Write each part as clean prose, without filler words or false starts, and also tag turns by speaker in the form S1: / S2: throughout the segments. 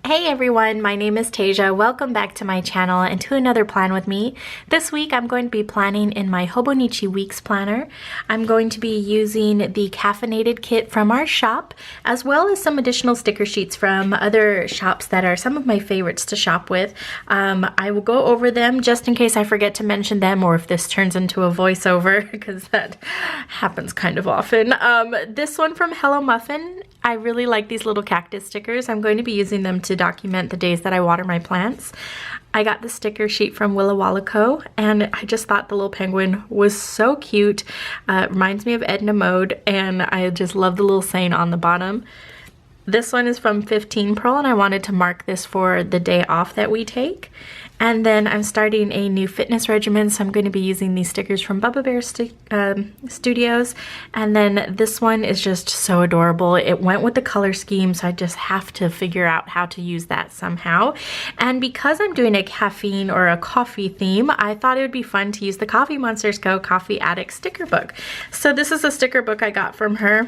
S1: Hey everyone, my name is Tasia. Welcome back to my channel and to another plan with me. This week I'm going to be planning in my Hobonichi Weeks planner. I'm going to be using the Caffeinated kit from our shop, as well as some additional sticker sheets from other shops that are some of my favorites to shop with. I will go over them just in case I forget to mention them or if this turns into a voiceover, because that happens kind of often. This one from Hello Muffin. I really like these little cactus stickers. I'm going to be using them to document the days that I water my plants. I got the sticker sheet from Willa Walla Co. and I just thought the little penguin was so cute. It reminds me of Edna Mode, and I just love the little saying on the bottom. This one is from 15 Pearl, and I wanted to mark this for the day off that we take. And then I'm starting a new fitness regimen, so I'm going to be using these stickers from Bubba Bear Studios. And then this one is just so adorable. It went with the color scheme, so I just have to figure out how to use that somehow. And because I'm doing a caffeine or a coffee theme, I thought it would be fun to use the Coffee Monsters Co. Coffee Addict sticker book. So this is a sticker book I got from her.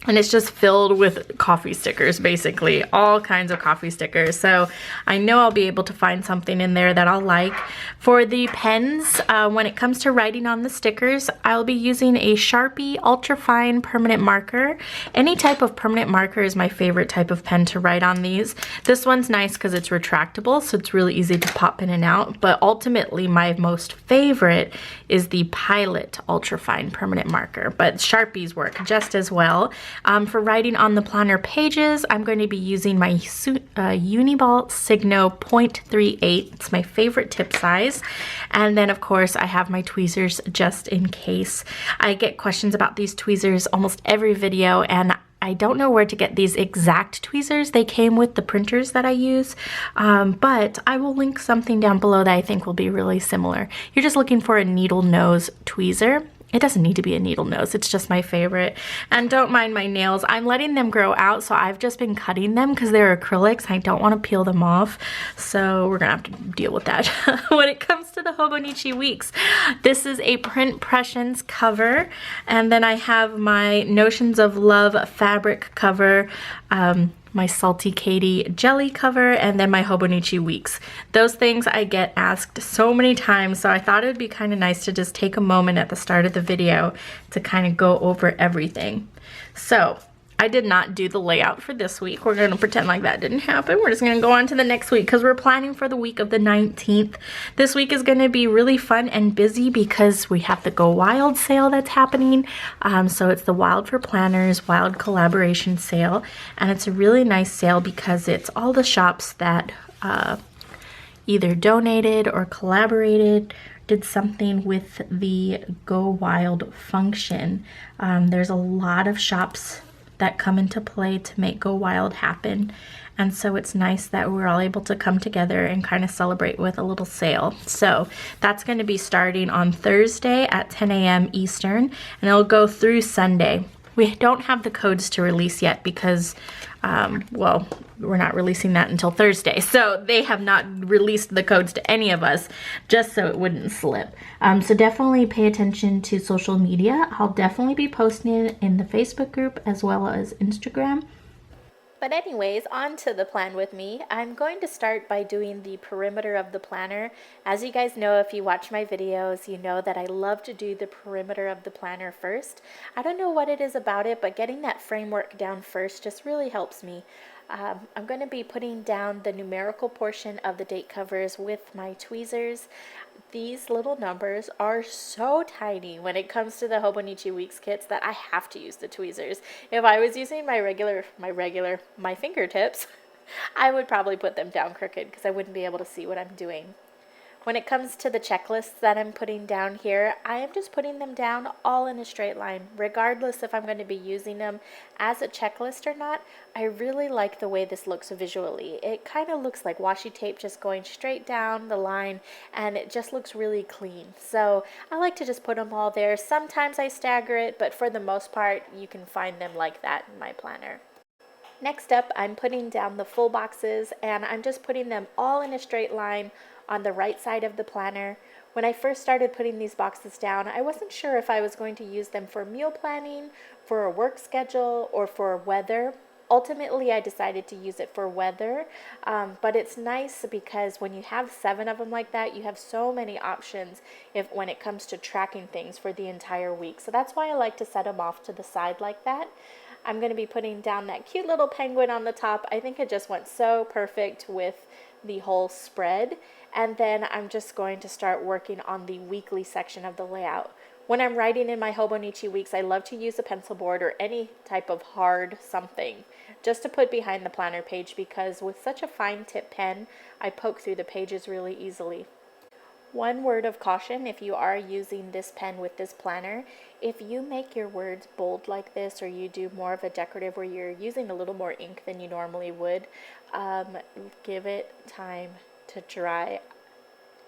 S1: And it's just filled with coffee stickers, basically, all kinds of coffee stickers. So I know I'll be able to find something in there that I'll like. For the pens, when it comes to writing on the stickers, I'll be using a Sharpie Ultrafine permanent marker. Any type of permanent marker is my favorite type of pen to write on these. This one's nice because it's retractable, so it's really easy to pop in and out. But ultimately, my most favorite is the Pilot Ultrafine permanent marker. But Sharpies work just as well. For writing on the planner pages, I'm going to be using my Uniball Signo .38. It's my favorite tip size. And then, of course, I have my tweezers just in case. I get questions about these tweezers almost every video, and I don't know where to get these exact tweezers. They came with the printers that I use, but I will link something down below that I think will be really similar. You're just looking for a needle nose tweezer. It doesn't need to be a needle nose, it's just my favorite. And don't mind my nails. I'm letting them grow out, so I've just been cutting them because they're acrylics. I don't want to peel them off, so we're gonna have to deal with that. When it comes to the Hobonichi Weeks, this is a Print Pressions cover, and then I have my Notions of Love fabric cover, my Salty Katie jelly cover, and then my Hobonichi Weeks. Those things I get asked so many times, so I thought it would be kind of nice to just take a moment at the start of the video to kind of go over everything. So I did not do the layout for this week. We're going to pretend like that didn't happen. We're just going to go on to the next week because we're planning for the week of the 19th. This week is going to be really fun and busy because we have the Go Wild sale that's happening. So it's the Wild for Planners Wild Collaboration sale. And it's a really nice sale because it's all the shops that either donated or collaborated, did something with the Go Wild function. There's a lot of shops that come into play to make Go Wild happen, and so it's nice that we're all able to come together and kind of celebrate with a little sale. So that's going to be starting on Thursday at 10 a.m. Eastern, and it'll go through Sunday. We don't have the codes to release yet because well, we're not releasing that until Thursday, so they have not released the codes to any of us, just so it wouldn't slip. So definitely pay attention to social media. I'll definitely be posting it in the Facebook group as well as Instagram. But anyways, on to the plan with me. I'm going to start by doing the perimeter of the planner. As you guys know, if you watch my videos, you know that I love to do the perimeter of the planner first. I don't know what it is about it, but getting that framework down first just really helps me. I'm going to be putting down the numerical portion of the date covers with my tweezers. These little numbers are so tiny when it comes to the Hobonichi Weeks kits that I have to use the tweezers. If I was using my fingertips, I would probably put them down crooked because I wouldn't be able to see what I'm doing. When it comes to the checklists that I'm putting down here, I am just putting them down all in a straight line, regardless if I'm going to be using them as a checklist or not. I really like the way this looks visually. It kind of looks like washi tape just going straight down the line, and it just looks really clean. So I like to just put them all there. Sometimes I stagger it, but for the most part, you can find them like that in my planner. Next up, I'm putting down the full boxes, and I'm just putting them all in a straight line on the right side of the planner. When I first started putting these boxes down, I wasn't sure if I was going to use them for meal planning, for a work schedule, or for weather. Ultimately, I decided to use it for weather, but it's nice because when you have 7 of them like that, you have so many options when it comes to tracking things for the entire week. So that's why I like to set them off to the side like that. I'm going to be putting down that cute little penguin on the top. I think it just went so perfect with the whole spread. And then I'm just going to start working on the weekly section of the layout. When I'm writing in my Hobonichi weeks, I love to use a pencil board or any type of hard something just to put behind the planner page, because with such a fine tip pen, I poke through the pages really easily. One word of caution: if you are using this pen with this planner, if you make your words bold like this, or you do more of a decorative where you're using a little more ink than you normally would, give it time to dry.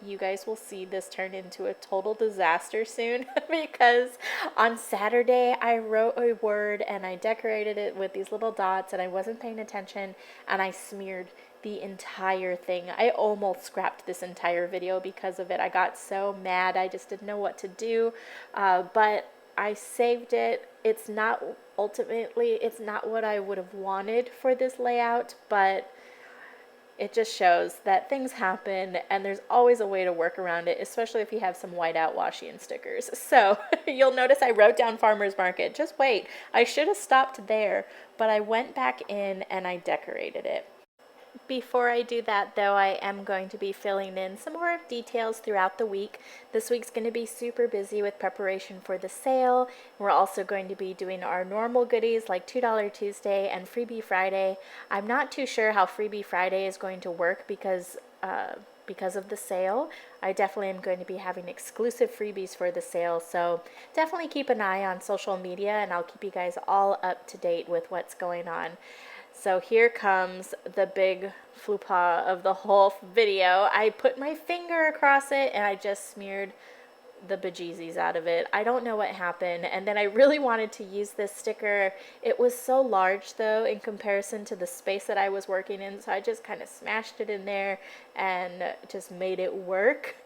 S1: You guys will see this turn into a total disaster soon because on Saturday I wrote a word and I decorated it with these little dots and I wasn't paying attention and I smeared the entire thing. I almost scrapped this entire video because of it. I got so mad. I just didn't know what to do, but I saved it. It's not what I would have wanted for this layout, but it just shows that things happen and there's always a way to work around it, especially if you have some whiteout washi and stickers. So you'll notice I wrote down farmer's market. Just wait. I should have stopped there, but I went back in and I decorated it. Before I do that, though, I am going to be filling in some more details throughout the week. This week's going to be super busy with preparation for the sale. We're also going to be doing our normal goodies like $2 Tuesday and Freebie Friday. I'm not too sure how Freebie Friday is going to work because of the sale. I definitely am going to be having exclusive freebies for the sale, so definitely keep an eye on social media and I'll keep you guys all up to date with what's going on. So here comes the big faux pas of the whole video. I put my finger across it and I just smeared the bejesus out of it. I don't know what happened. And then I really wanted to use this sticker. It was so large though in comparison to the space that I was working in, so I just kind of smashed it in there and just made it work.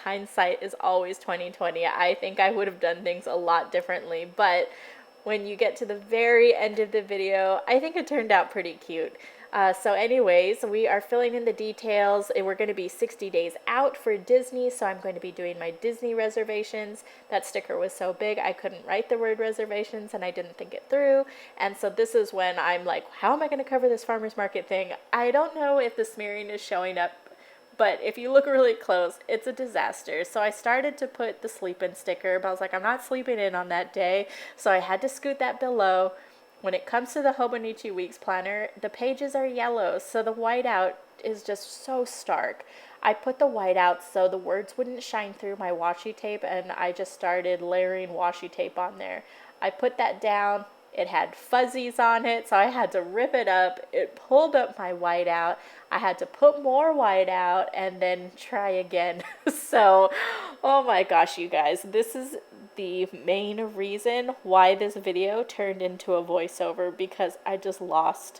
S1: Hindsight is always 2020. I think I would have done things a lot differently, but when you get to the very end of the video, I think it turned out pretty cute. So anyways, we are filling in the details. We're going to be 60 days out for Disney, so I'm going to be doing my Disney reservations. That sticker was so big, I couldn't write the word reservations, and I didn't think it through. And so this is when I'm like, how am I going to cover this farmer's market thing? I don't know if the smearing is showing up, but if you look really close, it's a disaster. So I started to put the sleep-in sticker, but I was like, I'm not sleeping in on that day. So I had to scoot that below. When it comes to the Hobonichi Weeks planner, the pages are yellow, so the whiteout is just so stark. I put the whiteout so the words wouldn't shine through my washi tape, and I just started layering washi tape on there. I put that down. It had fuzzies on it, so I had to rip it up. It pulled up my whiteout. I had to put more whiteout and then try again. So, oh my gosh, you guys, this is the main reason why this video turned into a voiceover, because I just lost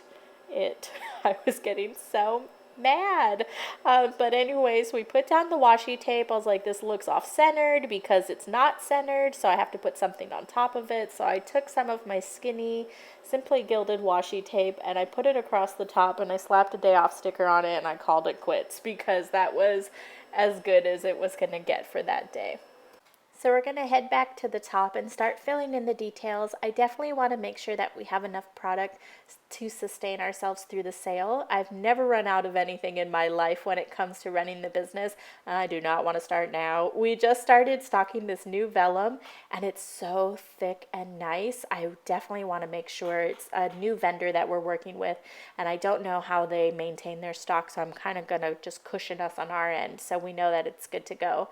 S1: it. I was getting so mad. But anyways, we put down the washi tape. I was like, this looks off-centered because it's not centered, so I have to put something on top of it. So I took some of my skinny, simply gilded washi tape and I put it across the top and I slapped a day off sticker on it and I called it quits, because that was as good as it was going to get for that day. So we're going to head back to the top and start filling in the details. I definitely want to make sure that we have enough product to sustain ourselves through the sale. I've never run out of anything in my life when it comes to running the business, and I do not want to start now. We just started stocking this new vellum, and it's so thick and nice. I definitely want to make sure it's a new vendor that we're working with, and I don't know how they maintain their stock, so I'm kind of going to just cushion us on our end so we know that it's good to go.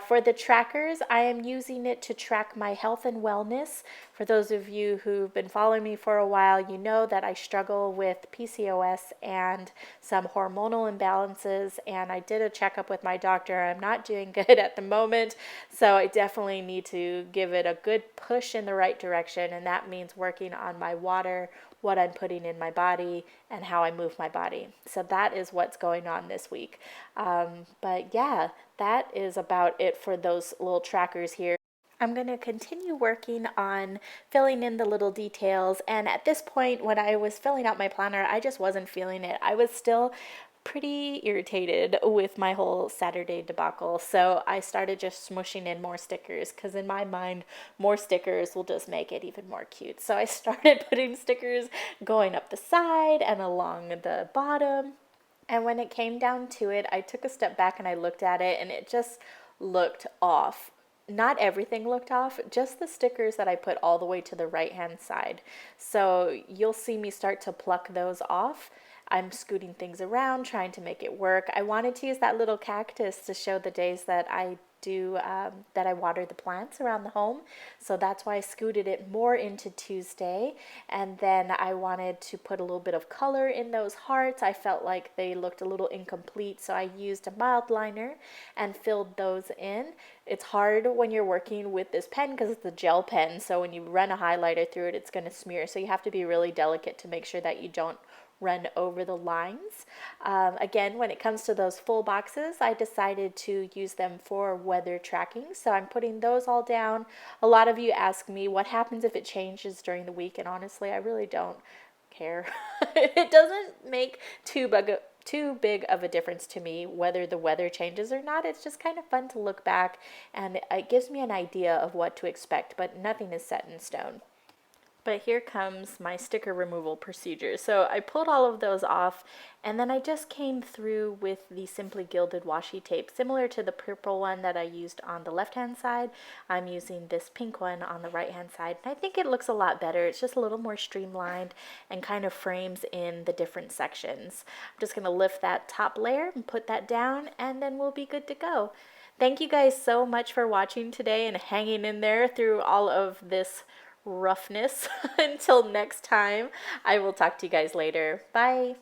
S1: For the trackers, I am using it to track my health and wellness. For those of you who've been following me for a while, you know that I struggle with PCOS and some hormonal imbalances, and I did a checkup with my doctor. I'm not doing good at the moment, so I definitely need to give it a good push in the right direction, and that means working on my water, what I'm putting in my body, and how I move my body. So that is what's going on this week. But yeah, that is about it for those little trackers here. I'm going to continue working on filling in the little details. And at this point, when I was filling out my planner, I just wasn't feeling it. I was still pretty irritated with my whole Saturday debacle. So I started just smushing in more stickers because in my mind, more stickers will just make it even more cute. So I started putting stickers going up the side and along the bottom. And when it came down to it, I took a step back and I looked at it and it just looked off. Not everything looked off, just the stickers that I put all the way to the right hand side. So you'll see me start to pluck those off. I'm scooting things around, trying to make it work. I wanted to use that little cactus to show the days that I water the plants around the home. So that's why I scooted it more into Tuesday. And then I wanted to put a little bit of color in those hearts. I felt like they looked a little incomplete, so I used a mild liner and filled those in. It's hard when you're working with this pen because it's a gel pen, so when you run a highlighter through it, it's going to smear. So you have to be really delicate to make sure that you don't run over the lines. Again, when it comes to those full boxes, I decided to use them for weather tracking. So I'm putting those all down. A lot of you ask me what happens if it changes during the week, and honestly, I really don't care. It doesn't make too big of a difference to me whether the weather changes or not. It's just kind of fun to look back and it gives me an idea of what to expect, but nothing is set in stone. But here comes my sticker removal procedure. So I pulled all of those off and then I just came through with the Simply Gilded washi tape. Similar to the purple one that I used on the left hand side, I'm using this pink one on the right hand side. And I think it looks a lot better. It's just a little more streamlined and kind of frames in the different sections. I'm just going to lift that top layer and put that down and then we'll be good to go. Thank you guys so much for watching today and hanging in there through all of this roughness. Until next time, I will talk to you guys later. Bye.